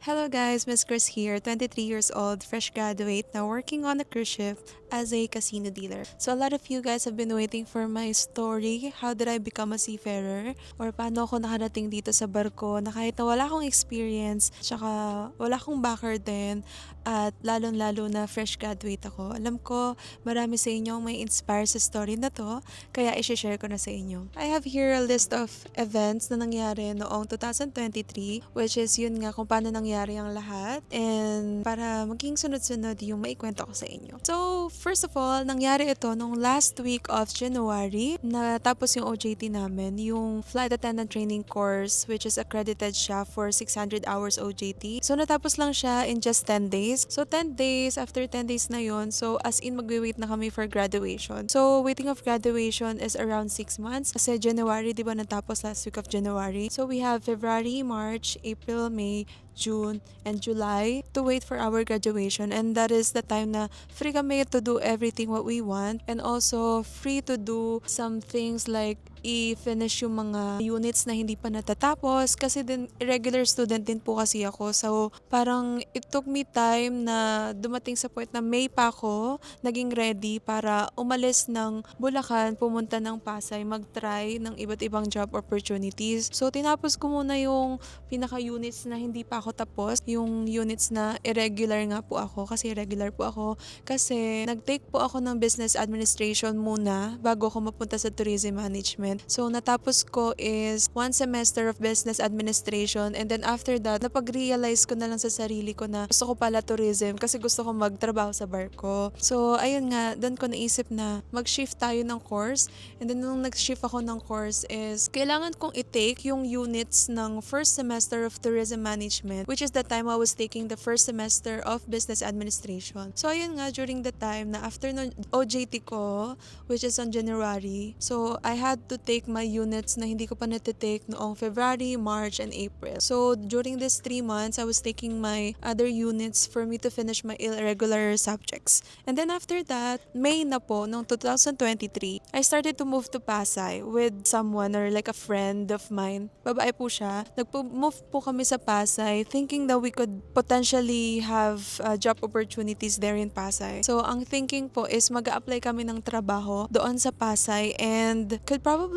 Hello guys, Miss Chris here, 23 years old, fresh graduate, now working on a cruise ship as a casino dealer. So a lot of you guys have been waiting for my story, how did I become a seafarer, or paano ako nakarating dito sa barko na kahit na wala akong experience, tsaka wala akong backer din, at lalong-lalo na fresh graduate ako. Alam ko, marami sa inyo ang may inspire sa story na to, kaya i-share ko na sa inyo. I have here a list of events na nangyari noong 2023, which is yun nga kung paano nangyari ang lahat, and para maging sunod-sunod yung maikwento ko sa inyo. So, first of all, nangyari ito nung last week of January, natapos yung OJT namin, yung Flight Attendant Training Course, which is accredited siya for 600 hours OJT. So, natapos lang siya in just 10 days. So, 10 days, after 10 days na yun, so as in magwi-wait na kami for graduation. So, waiting of graduation is around 6 months. Kasi January, di ba natapos last week of January? So, we have February, March, April, May, June, and July to wait for our graduation, and that is the time na free kami to do everything what we want, and also free to do some things like i-finish yung mga units na hindi pa natatapos kasi din regular student din po kasi ako, so parang it took me time na dumating sa point na May pa ako naging ready para umalis ng Bulacan, pumunta ng Pasay, mag-try ng iba't ibang job opportunities. So tinapos ko muna yung pinaka-units na hindi pa ako tapos, yung units na irregular nga po ako kasi irregular po ako kasi nag-take po ako ng business administration muna bago ako mapunta sa tourism management. So natapos ko is 1 semester of business administration, and then after that napag-realize ko na lang sa sarili ko na gusto ko pala tourism kasi gusto ko magtrabaho sa barko. So ayun nga, doon ko naisip na mag-shift tayo ng course, and then nung nag-shift ako ng course is kailangan kong i-take yung units ng first semester of tourism management, which is the time I was taking the first semester of business administration. So ayun nga, during the time na after no OJT ko, which is on January, so I had to take my units na hindi ko pa natitake noong February, March, and April. So during these 3 months, I was taking my other units for me to finish my irregular subjects. And then after that, May na po, noong 2023, I started to move to Pasay with someone or like a friend of mine. Babae po siya. Nag-move po kami sa Pasay thinking that we could potentially have job opportunities there in Pasay. So ang thinking po is mag-a-apply kami ng trabaho doon sa Pasay and could probably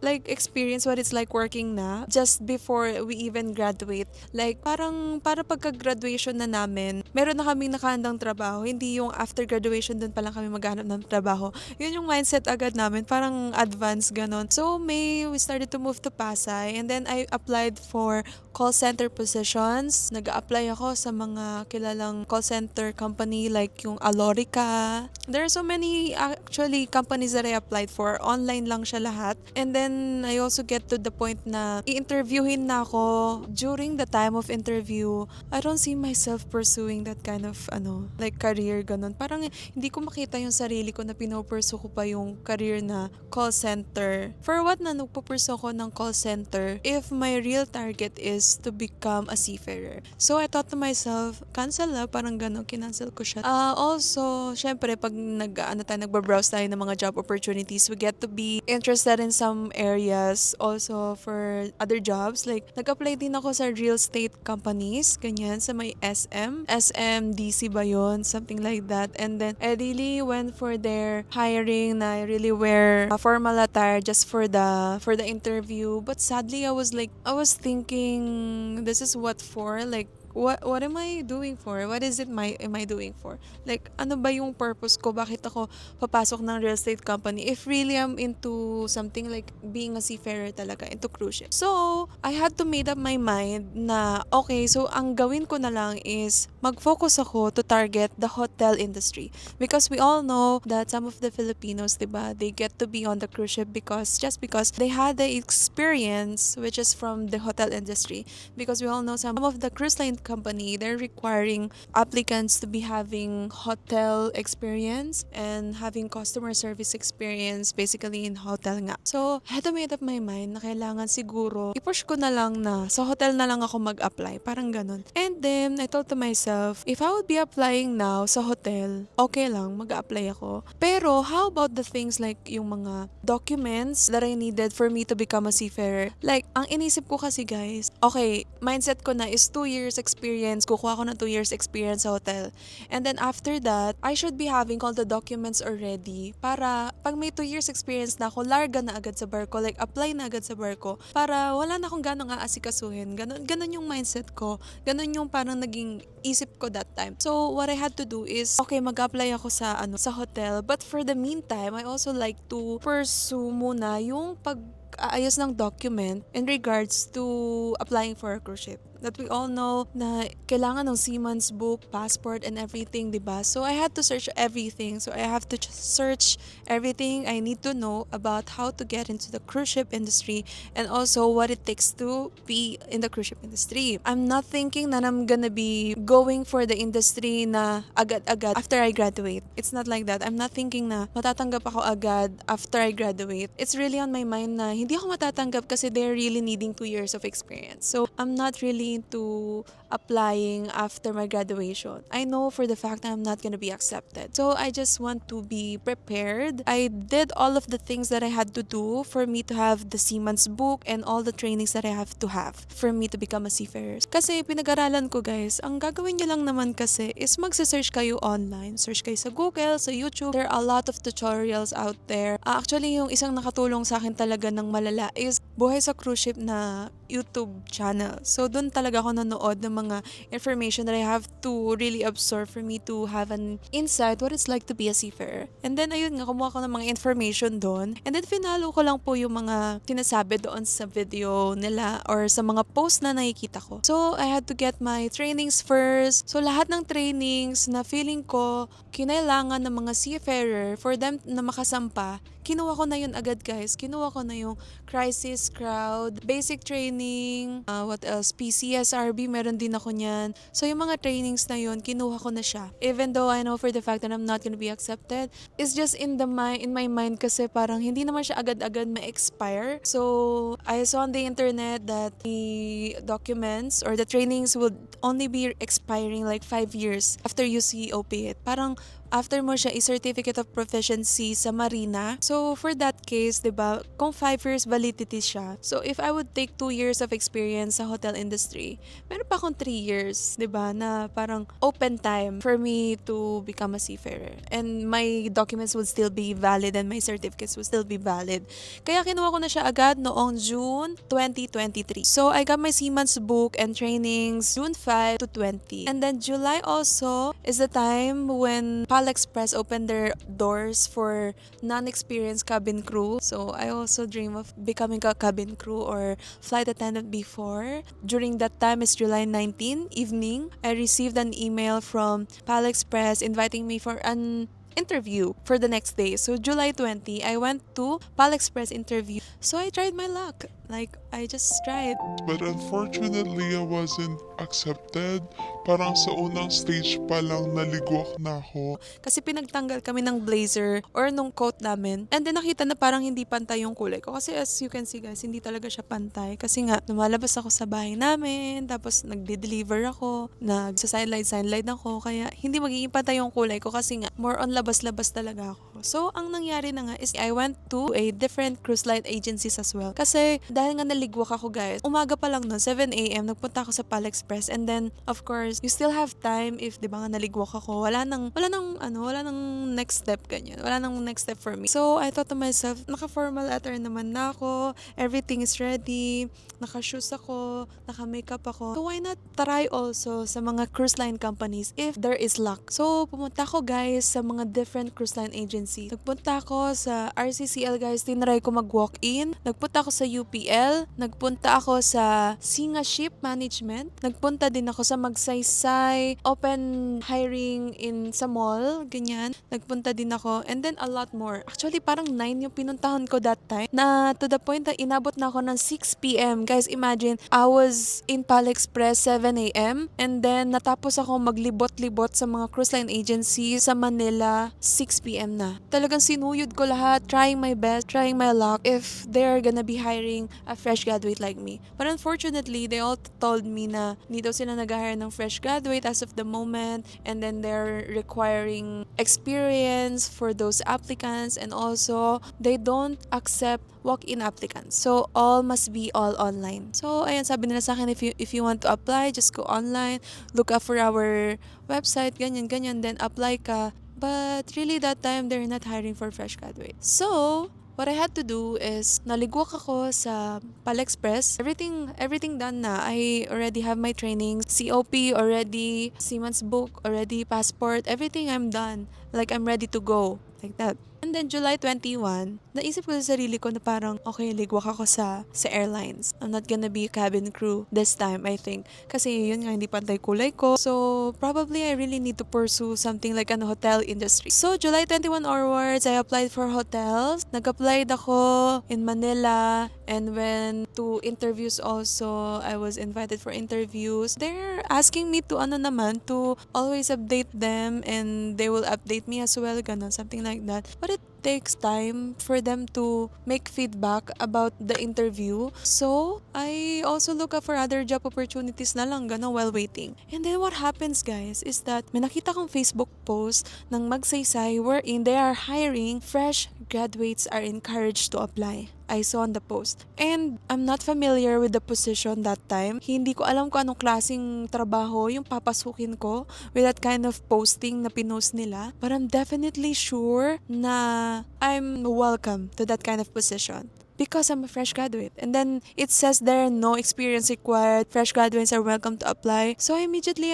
like experience what it's like working na just before we even graduate. Like parang para pagka-graduation na namin, meron na kaming nakahandang trabaho. Hindi yung after graduation dun pa lang kami maghanap ng trabaho. Yun yung mindset agad namin, parang advance ganon. So May, we started to move to Pasay, and then I applied for call center positions. Nag-a-apply ako sa mga kilalang call center company like yung Alorica. There are so many actually companies that I applied for. Online lang siya lahat. And then I also get to the point na i-interviewin na ako. During the time of interview, I don't see myself pursuing that kind of like career ganon. Parang hindi ko makita yung sarili ko na pinopursue ko pa yung career na call center. For what na nagpupursue ko ng call center if my real target is to become a seafarer? So I thought to myself, cancel na, parang ganon, kinancel ko siya. Also, syempre pag nagbabrowse tayo ng mga job opportunities, we get to be interested in some areas also for other jobs. Like, nag-apply din ako sa real estate companies, ganyan, sa may SMDC ba yun? Something like that. And then, I really went for their hiring na I really wear a formal attire just for the interview. But sadly, I was thinking, this is what for? Like, what am I doing for? What is it am I doing for? Like, ano ba yung purpose ko? Bakit ako papasok ng real estate company if really I'm into something like being a seafarer talaga, into cruise ship? So, I had to made up my mind na, okay, so ang gawin ko na lang is mag-focus ako to target the hotel industry. Because we all know that some of the Filipinos, diba, they get to be on the cruise ship just because they had the experience which is from the hotel industry. Because we all know some of the cruise line company, they're requiring applicants to be having hotel experience and having customer service experience basically in hotel nga. So, I had to make up my mind na kailangan siguro i-push ko na lang na sa hotel na lang ako mag-apply, parang ganun. And then, I thought to myself, if I would be applying now sa hotel, okay lang, mag-apply ako. Pero, how about the things like yung mga documents that I needed for me to become a seafarer? Like, ang inisip ko kasi guys, okay, mindset ko na is 2 years experience experience, kukuha ko ng 2 years experience sa hotel. And then after that, I should be having all the documents already para pag may 2 years experience na ako, larga na agad sa barko, like apply na agad sa barko para wala na akong ganong aasikasuhin. Ganon yung mindset ko. Ganon yung parang naging isip ko that time. So what I had to do is, okay, mag-apply ako sa hotel. But for the meantime, I also like to pursue muna yung pag-aayos ng document in regards to applying for a cruise ship. That we all know na kailangan ng Seaman's book, passport, and everything, diba? So I had to search everything. So I have to search everything I need to know about how to get into the cruise ship industry and also what it takes to be in the cruise ship industry. I'm not thinking that I'm gonna be going for the industry na agad-agad after I graduate. It's not like that. I'm not thinking na matatanggap ako agad after I graduate. It's really on my mind na hindi ako matatanggap kasi they're really needing 2 years of experience. So I'm not really into applying after my graduation. I know for the fact that I'm not gonna be accepted. So I just want to be prepared. I did all of the things that I had to do for me to have the Seaman's book and all the trainings that I have to have for me to become a seafarer. Kasi pinag-aralan ko guys, ang gagawin nyo lang naman kasi is magsa-search kayo online. Search kayo sa Google, sa YouTube. There are a lot of tutorials out there. Actually, yung isang nakatulong sa akin talaga ng malala is Buhay sa Cruise Ship na YouTube channel. So, doon talaga ako nanood ng mga information that I have to really absorb for me to have an insight what it's like to be a seafarer. And then, ayun nga, kumuha ko ng mga information doon. And then, finalo ko lang po yung mga sinasabi doon sa video nila or sa mga post na nakikita ko. So, I had to get my trainings first. So, lahat ng trainings na feeling ko kinailangan ng mga seafarer for them na makasampa, kinuha ko na yun agad guys. Kinuha ko na yung crisis, crowd, basic training, what else, PCSRB, meron din ako niyan. So yung mga trainings na yun, kinuha ko na siya. Even though I know for the fact that I'm not gonna be accepted, it's just in my mind kasi parang hindi naman siya agad-agad ma-expire. So I saw on the internet that the documents or the trainings would only be expiring like 5 years after you COP it. Parang after mo siya i-certificate of proficiency sa marina. So, for that case, diba, kung 5 years validity siya, so if I would take 2 years of experience sa hotel industry, meron pa akong 3 years, diba, na parang open time for me to become a seafarer. And my documents would still be valid and my certificates would still be valid. Kaya kinuha ko na siya agad noong June 2023. So, I got my Seaman's book and trainings June 5 to 20. And then July also is the time when Express opened their doors for non-experienced cabin crew. So I also dream of becoming a cabin crew or flight attendant before. During that time is July 19 evening. I received an email from Express inviting me for an interview for the next day. So July 20, I went to Express interview. So I tried my luck. Like, I just tried. But unfortunately, I wasn't accepted. Parang sa unang stage pa lang naligwak na ako. Kasi pinagtanggal kami ng blazer or nung coat namin. And then nakita na parang hindi pantay yung kulay ko. Kasi as you can see guys, hindi talaga siya pantay. Kasi nga, lumalabas ako sa bahay namin. Tapos nagde-deliver ako. Nagsa-sideline ako. Kaya hindi magiging pantay yung kulay ko. Kasi nga, more on labas-labas talaga ako. So, ang nangyari na nga is I went to a different cruise line agencies as well. Kasi dahil nga naligwak ako guys, umaga pa lang noon, 7 a.m. nagpunta ako sa Express. And then, of course, you still have time if, di ba nga, naligwak ako. Wala nang next step, ganyan. Wala nang next step for me. So, I thought to myself, naka-formal attire naman na ako. Everything is ready. Naka-shoes ako. Naka-makeup ako. So, why not try also sa mga cruise line companies if there is luck? So, pumunta ako guys sa mga different cruise line agency. Nagpunta ako sa RCCL guys. Tinry ko mag-walk-in. Nagpunta ako sa UPL. Nagpunta ako sa Singa Ship Management. Nagpunta din ako sa Magsaysay open hiring in sa mall, ganyan. Nagpunta din ako and then a lot more. Actually, parang 9 yung pinuntahan ko that time na to the point na inabot na ako ng 6 p.m. Guys, imagine, I was in Express 7 a.m. and then natapos ako maglibot-libot sa mga cruise line agency sa Manila 6 p.m. na. nila. Talagang sinuyod ko lahat, trying my best, trying my luck if they're gonna be hiring a fresh graduate like me. But unfortunately, they all told me na hindi daw sila nag-hire ng fresh graduate as of the moment, and then they're requiring experience for those applicants, and also they don't accept walk-in applicants. So all must be all online. So ayan, sabi nila sa akin, if you want to apply, just go online, look up for our website, ganyan ganyan, then apply ka. But really that time they're not hiring for fresh graduates. So what I had to do is naligwak ako sa Express. Everything done na. I already have my trainings, COP already, Seaman's book already, passport, everything I'm done. Like I'm ready to go. Like that. And then July 21, naisip ko sa sarili ko na parang, okay, ligwak ako sa airlines. I'm not gonna be a cabin crew this time, I think. Kasi yun nga, hindi pantay kulay ko. So, probably I really need to pursue something like an hotel industry. So, July 21 onwards, I applied for hotels. Nag-applied ako in Manila. And when to interviews also, I was invited for interviews. They're asking me to to always update them, and they will update me as well, ganun, something like that. But it takes time for them to make feedback about the interview. So, I also look up for other job opportunities na lang, ganun, while waiting. And then what happens, guys, is that may nakita kong Facebook post ng Magsaysay wherein they are hiring fresh graduates are encouraged to apply. I saw on the post. And I'm not familiar with the position that time. Hindi ko alam kung anong klaseng trabaho yung papasukin ko with that kind of posting na pinost nila. But I'm definitely sure na I'm welcome to that kind of position, because I'm a fresh graduate. And then it says there, no experience required. Fresh graduates are welcome to apply. So I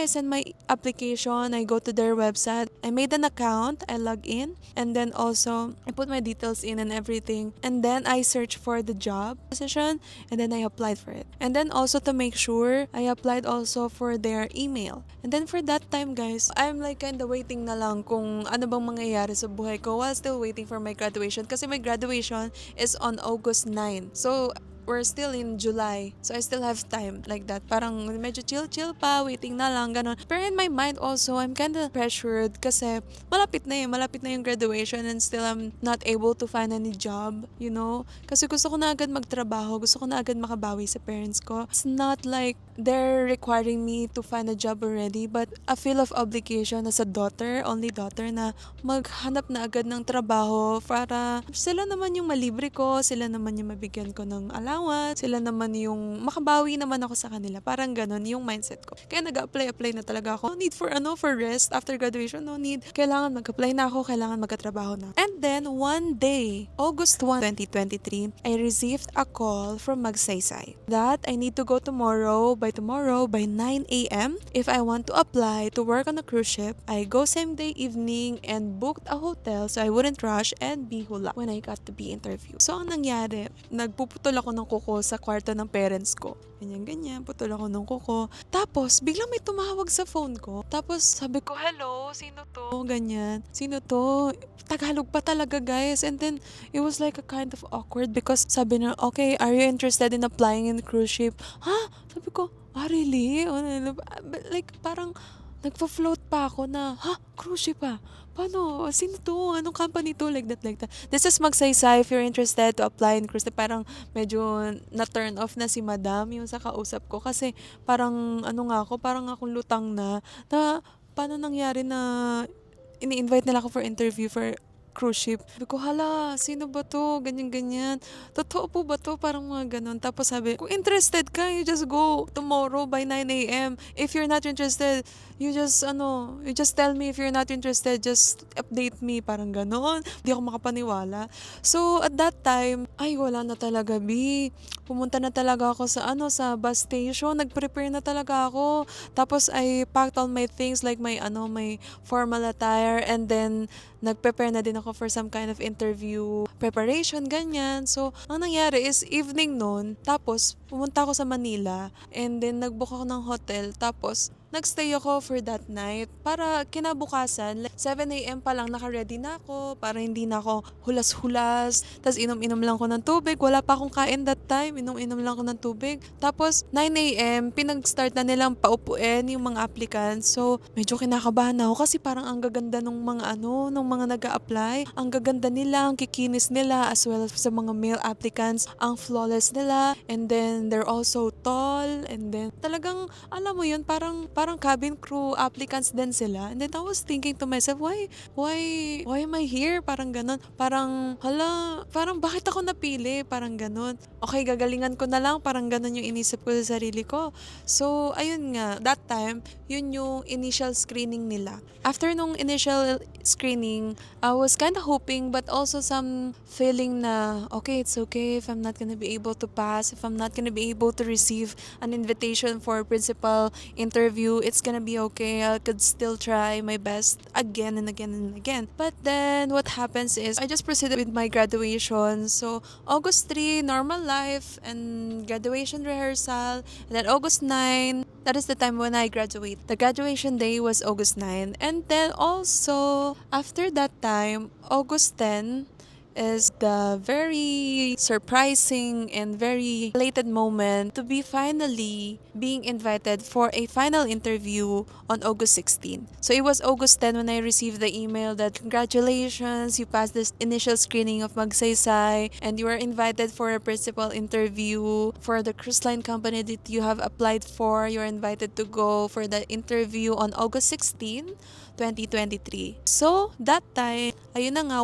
send my application. I go to their website. I made an account. I log in. And then also, I put my details in and everything. And then I search for the job position. And then I applied for it. And then also to make sure, I applied also for their email. And then for that time, guys, I'm like kinda waiting na lang kung ano bang mangyayari sa buhay ko while still waiting for my graduation. Kasi my graduation is on August 9. So, we're still in July. So, I still have time like that. Parang medyo chill-chill pa, waiting na lang, ganun. Pero in my mind also, I'm kinda pressured kasi malapit na yung graduation, and still I'm not able to find any job, you know? Kasi gusto ko na agad magtrabaho, gusto ko na agad makabawi sa parents ko. It's not like they're requiring me to find a job already, but a feel of obligation as a daughter, only daughter, na maghanap na agad ng trabaho para sila naman yung malibre ko, sila naman yung mabigyan ko ng allowance, sila naman yung makabawi naman ako sa kanila. Parang ganun yung mindset ko. Kaya nag-apply na talaga ako. No need for rest after graduation, no need. Kailangan mag-apply na ako, kailangan magkatrabaho na. And then one day, August 1, 2023, I received a call from Magsaysay that I need to go tomorrow by 9 a.m. if I want to apply to work on a cruise ship. I go same day evening and booked a hotel so I wouldn't rush and be hula when I got to be interviewed. So, ang nangyari, nagpuputol ako ng kuko sa kwarto ng parents ko. Ganyan, putol ako ng kuko. Tapos, biglang may tumawag sa phone ko. Tapos, sabi ko, hello, sino to? Ganyan. Sino to? Tagalog pa talaga, guys. And then, it was like a kind of awkward because sabi na, okay, are you interested in applying in the cruise ship? Ha? Sabi ko, really? Like, parang nagpa-float pa ako na, cruise ship pa? Paano? Sino to? Anong company to? Like that, like that. This is Magsaysay. If you're interested to apply in cruise ship, parang medyo na-turn off na si madam yung sa kausap ko. Kasi parang, parang akong lutang na paano nangyari na ini-invite nila ako for interview for cruise ship. Sabi ko, hala, sino ba to? Ganyan. Totoo po ba to? Parang mga ganun. Tapos sabi, kung interested ka, you just go tomorrow by 9 a.m. If you're not interested, you just tell me if you're not interested, just update me. Parang ganun. Hindi ako makapaniwala. So, at that time, ay, wala na talaga, B. Pumunta na talaga ako sa bus station. Nag-prepare na talaga ako. Tapos, I packed all my things like my formal attire, and then, nag-prepare na din ako for some kind of interview preparation, ganyan. So, ang nangyari is evening noon, tapos pumunta ako sa Manila, and then nag-book ako ng hotel, tapos nagstay ako for that night para kinabukasan, like 7 a.m. pa lang naka-ready na ako para hindi na ako hulas-hulas. Tapos inom-inom lang ko ng tubig. Wala pa akong kain that time. Inom-inom lang ako ng tubig. Tapos 9 a.m. pinag-start na nilang paupuin yung mga applicants. So medyo kinakabahan ako kasi parang ang gaganda nung mga nung mga nag-a-apply. Ang gaganda nila, ang kikinis nila as well as sa mga male applicants. Ang flawless nila, and then they're also tall, and then talagang alam mo yun, parang cabin crew applicants din sila. And then I was thinking to myself, why am I here? Parang ganun. Parang, hala, parang bakit ako napili? Parang ganun. Okay, gagalingan ko na lang. Parang ganun yung inisip ko sa sarili ko. So, ayun nga, that time, yun yung initial screening nila. After nung initial screening, I was kind of hoping but also some feeling na, okay, it's okay if I'm not gonna be able to pass, if I'm not gonna be able to receive an invitation for principal interview, it's gonna be okay. I could still try my best again and again and again. But then what happens is I just proceeded with my graduation. So August 3, normal life and graduation rehearsal. And then August 9, that is the time when I graduate. The graduation day was August 9. And then also after that time, August 10, is the very surprising and very elated moment to be finally being invited for a final interview on August 16. So it was August 10 when I received the email that congratulations, you passed this initial screening of Magsaysay and you are invited for a principal interview for the cruise line company that you have applied for. You're invited to go for the interview on August 16, 2023. So, that time, ayun na nga,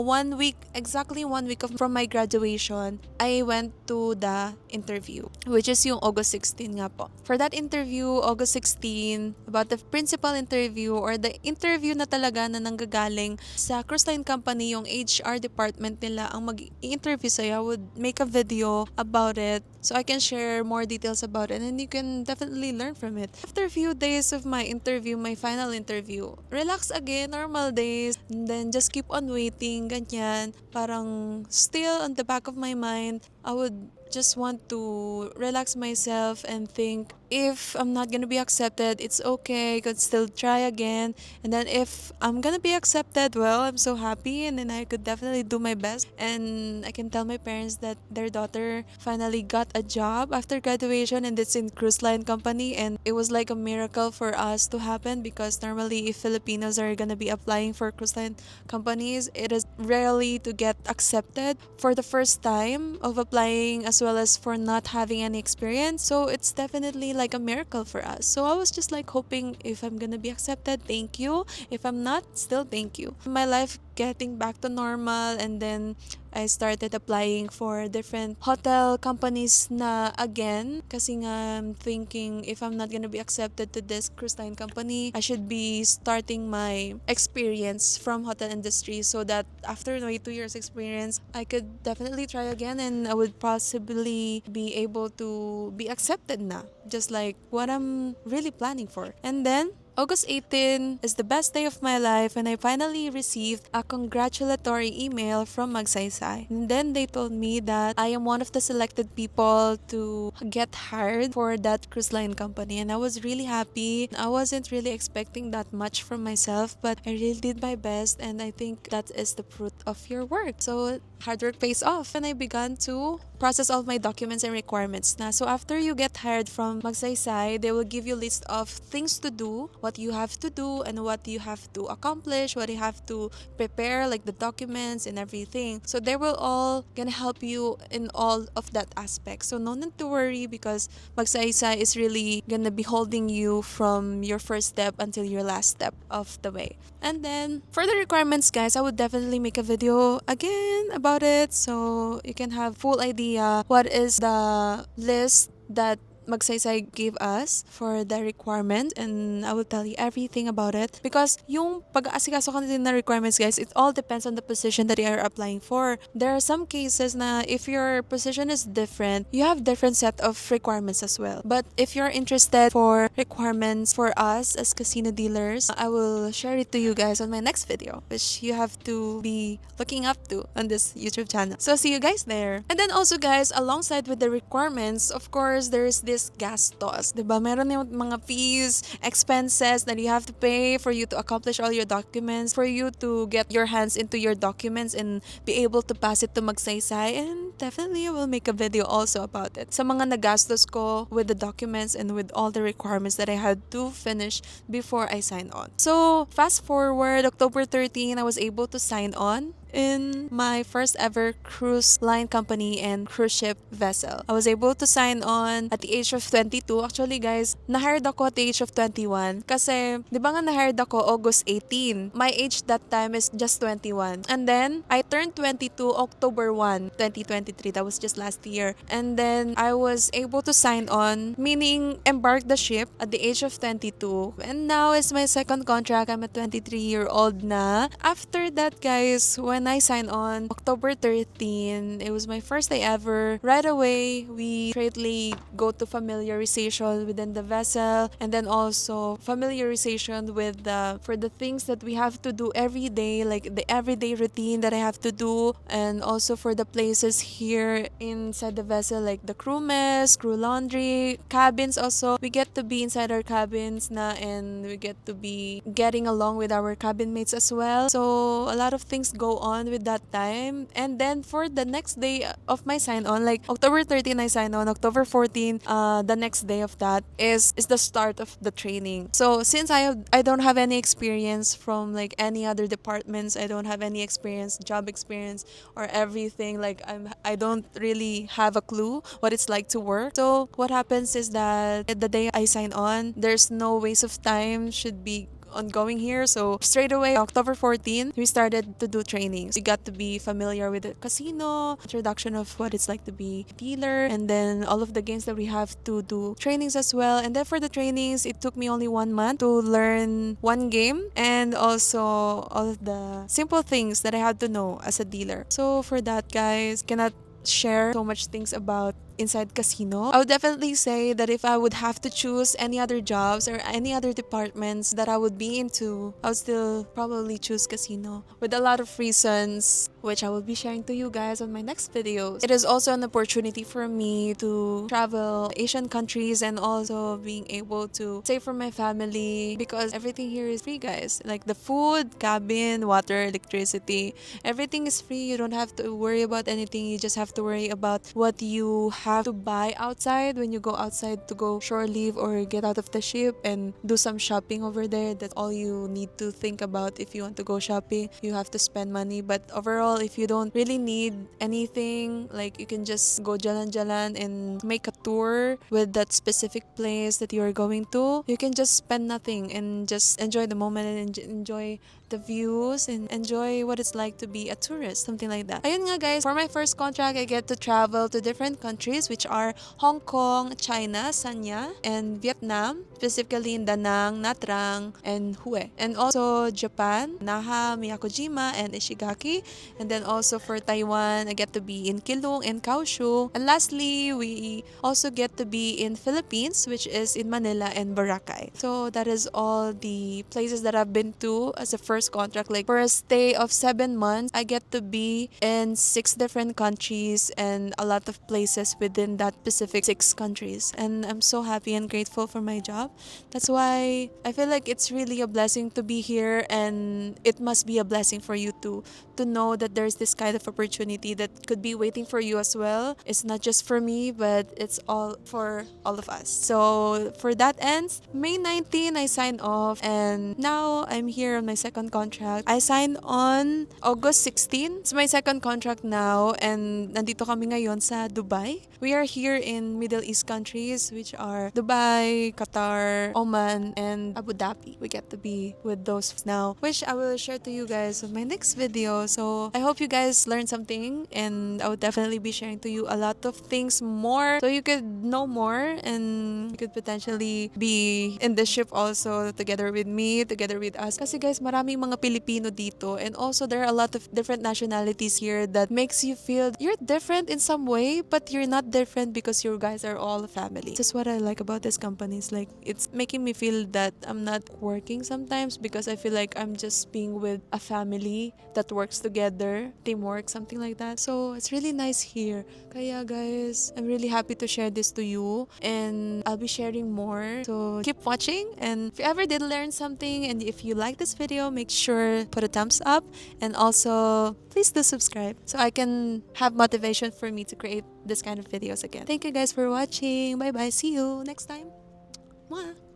exactly 1 week from my graduation, I went to the interview, which is yung August 16 nga po. For that interview, August 16, about the principal interview or the interview na talaga na nanggagaling sa cruise line company, yung HR department nila ang mag-i-interview sa'yo. I would make a video about it so I can share more details about it and you can definitely learn from it. After a few days of my interview, my final interview, relax again, normal days, and then just keep on waiting, ganyan. Parang still on the back of my mind, I would just want to relax myself and think if I'm not gonna be accepted, it's okay, I could still try again. And then if I'm gonna be accepted, well, I'm so happy and then I could definitely do my best and I can tell my parents that their daughter finally got a job after graduation and it's in cruise line company, and it was like a miracle for us to happen because normally if Filipinos are gonna be applying for cruise line companies, it is rarely to get accepted for the first time of applying as well as for not having any experience. So it's definitely like a miracle for us. So I was just like hoping if I'm gonna be accepted, thank you. If I'm not, still thank you. My life getting back to normal, and then I started applying for different hotel companies na again kasi nga I'm thinking if I'm not gonna be accepted to this cruise line company, I should be starting my experience from hotel industry so that after my 2 years experience, I could definitely try again and I would possibly be able to be accepted na, just like what I'm really planning for. And then August 18 is the best day of my life when I finally received a congratulatory email from Magsaysay. And then they told me that I am one of the selected people to get hired for that cruise line company. And I was really happy. I wasn't really expecting that much from myself, but I really did my best and I think that is the fruit of your work. So hard work pays off. And I began to process all my documents and requirements na. So after you get hired from Magsaysay, they will give you a list of things to do, what you have to do and what you have to accomplish, what you have to prepare, like the documents and everything. So they will all gonna help you in all of that aspect. So no need to worry because Magsaysay is really gonna be holding you from your first step until your last step of the way. And then for the requirements, guys, I would definitely make a video again about it so you can have full idea what is the list that Magsaysay gave us for the requirement, and I will tell you everything about it because yung pag-aasikaso ka din na requirements, guys, it all depends on the position that you are applying for. There are some cases na if your position is different, you have different set of requirements as well. But if you're interested for requirements for us as casino dealers, I will share it to you guys on my next video, which you have to be looking up to on this YouTube channel. So see you guys there. And then also, guys, alongside with the requirements, of course, there's this this gastos, diba? Meron yung mga fees, expenses that you have to pay for you to accomplish all your documents, for you to get your hands into your documents and be able to pass it to magsaysay. And definitely I will make a video also about it. Sa mga nagastos ko with the documents and with all the requirements that I had to finish before I sign on. So fast forward, October 13, I was able to sign on in my first ever cruise line company and cruise ship vessel. I was able to sign on at the age of 22. Actually guys, na-hired ako at the age of 21 kasi di ba nga na-hired ako August 18. My age that time is just 21. And then I turned 22 October 1, 2023. That was just last year. And then I was able to sign on, meaning embark the ship at the age of 22. And now it's my second contract. I'm a 23-year-old na. After that guys, when I signed on October 13, it was my first day ever. Right away, we straightly go to familiarization within the vessel, and then also familiarization with for the things that we have to do every day, like the everyday routine that I have to do, and also for the places here inside the vessel, like the crew mess, crew laundry, cabins also. We get to be inside our cabins na, and we get to be getting along with our cabin mates as well. So a lot of things go on with that time. And then for the next day of my sign on, like October 13 I sign on, October 14 the next day of that is the start of the training. So since I don't have any experience from like any other departments, I don't have any experience, job experience or everything, like I don't really have a clue what it's like to work. So what happens is that the day I sign on, there's no waste of time should be ongoing here. So straight away, October 14, we started to do trainings. We got to be familiar with the casino, introduction of what it's like to be a dealer, and then all of the games that we have to do trainings as well. And then for the trainings, it took me only 1 month to learn one game and also all of the simple things that I had to know as a dealer. So for that, guys, cannot share so much things about inside casino. I would definitely say that if I would have to choose any other jobs or any other departments that I would be into, I would still probably choose casino with a lot of reasons, which I will be sharing to you guys on my next videos. It is also an opportunity for me to travel Asian countries and also being able to save for my family because everything here is free, guys. Like the food, cabin, water, electricity, everything is free. You don't have to worry about anything. You just have to worry about what you have to buy outside when you go outside to go shore leave or get out of the ship and do some shopping over there. That's all you need to think about if you want to go shopping. You have to spend money, but overall, if you don't really need anything, like you can just go jalan-jalan and make a tour with that specific place that you are going to. You can just spend nothing and just enjoy the moment and enjoy the views and enjoy what it's like to be a tourist, something like that. Ayun nga guys, for my first contract, I get to travel to different countries which are Hong Kong, China, Sanya, and Vietnam, specifically in Da Nang, Nha Trang, and Hue. And also Japan, Naha, Miyakojima, and Ishigaki. And then also for Taiwan, I get to be in Keelung and Kaohsiung. And lastly, we also get to be in Philippines, which is in Manila and Boracay. So that is all the places that I've been to as a first contract. Like for a stay of 7 months, I get to be in 6 different countries and a lot of places within that specific 6 countries. And I'm so happy and grateful for my job. That's why I feel like it's really a blessing to be here, and it must be a blessing for you to know that there's this kind of opportunity that could be waiting for you as well. It's not just for me, but it's all for all of us. So for that ends, May 19, I signed off, and now I'm here on my second contract. I signed on August 16. It's my second contract now, and nandito kami ngayon sa Dubai. We are here in Middle East countries, which are Dubai, Qatar, Oman, and Abu Dhabi. We get to be with those now, which I will share to you guys on my next video. So I hope you guys learned something, and I would definitely be sharing to you a lot of things more so you could know more and you could potentially be in the ship also together with me, together with us. Kasi guys, marami daming mga Filipino dito, and also there are a lot of different nationalities here that makes you feel you're different in some way, but you're not different because you guys are all a family. That's what I like about this company. It's like it's making me feel that I'm not working sometimes because I feel like I'm just being with a family that works together, teamwork, something like that. So it's really nice here. Kaya guys, I'm really happy to share this to you, and I'll be sharing more. So keep watching, and if you ever did learn something and if you like this video, make sure put a thumbs up, and also please do subscribe so I can have motivation for me to create this kind of videos again. Thank you guys for watching. Bye bye. See you next time. Mwah.